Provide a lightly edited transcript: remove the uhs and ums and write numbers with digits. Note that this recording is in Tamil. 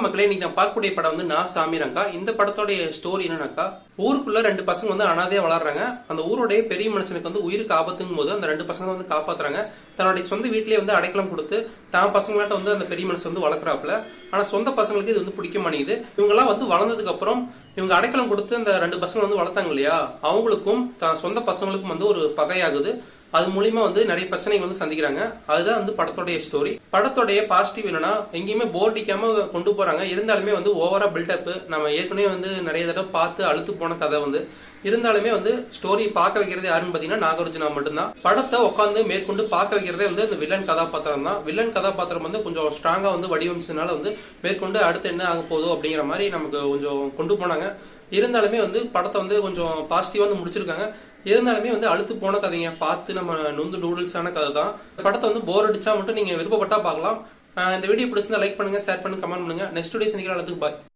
வணக்கம் மக்களே. இன்னைக்கு நான் பார்க்கக்கூடிய படம் வந்து நான் சாமிரங்கா. இந்த படத்தோடைய ஸ்டோரி என்னன்னாக்கா, ஊருக்குள்ள ரெண்டு பசங்க வந்து அனாதையா வளர்றாங்க. அந்த ஊருடைய பெரிய மனுஷனுக்கு வந்து உயிருக்கு ஆபத்துங்கும் போது அந்த ரெண்டு பசங்க வந்து காப்பாத்துறாங்க. தன்னுடைய சொந்த வீட்லயே வந்து அடைக்கலம் கொடுத்து தான் பசங்களாட்ட வந்து அந்த பெரிய மனுஷன் வந்து வளர்க்குறாப்புல. ஆனா சொந்த பசங்களுக்கு இது வந்து பிடிக்க மாட்டேங்குது. இவங்க எல்லாம் வந்து வளர்ந்ததுக்கு அப்புறம் இவங்க அடைக்கலம் கொடுத்து அந்த ரெண்டு பசங்க வந்து வளர்த்தாங்க இல்லையா, அவங்களுக்கும் தான் சொந்த பசங்களுக்கும் வந்து ஒரு பகையாகுது. அது மூலியமா வந்து நிறைய பிரச்சனைகள் வந்து சந்திக்கிறாங்க. அதுதான் வந்து படத்தோடைய ஸ்டோரி. படத்தோடைய பாசிட்டிவ் என்னன்னா, எங்கேயுமே போர் அடிக்காம கொண்டு போறாங்க. இருந்தாலுமே வந்து ஓவரா பில்டப், நம்ம ஏற்கனவே வந்து நிறைய தடவை பார்த்து அழுத்து போன கதை வந்து இருந்தாலுமே வந்து ஸ்டோரி பார்க்க வைக்கிறது யாருன்னு பாத்தீங்கன்னா நாகார்ஜுனா மட்டும்தான். படத்தை உட்காந்து மேற்கொண்டு பார்க்க வைக்கிறதே வந்து அந்த வில்லன் கதாபாத்திரம் தான். வில்லன் கதாபாத்திரம் வந்து கொஞ்சம் ஸ்ட்ராங்கா வந்து வடிவமைச்சதுனால வந்து மேற்கொண்டு அடுத்து என்ன ஆக போதோ அப்படிங்கிற மாதிரி நமக்கு கொஞ்சம் கொண்டு போனாங்க. இருந்தாலுமே வந்து படத்தை வந்து கொஞ்சம் பாசிட்டிவா வந்து முடிச்சிருக்காங்க. இருந்தாலுமே வந்து அழுத்து போன கதைங்க, பார்த்து நம்ம நொந்து நூடுல்ஸான கதை தான். படத்தை வந்து போர் அடிச்சா மட்டும் நீங்க விருப்பப்பட்டா பார்க்கலாம். இந்த வீடியோ பிடிச்சிருந்தா லைக் பண்ணுங்க, ஷேர் பண்ணுங்க, கமெண்ட் பண்ணுங்க. நெக்ஸ்ட் வீடியோ சந்திக்கிற அளவுக்கு பாய்.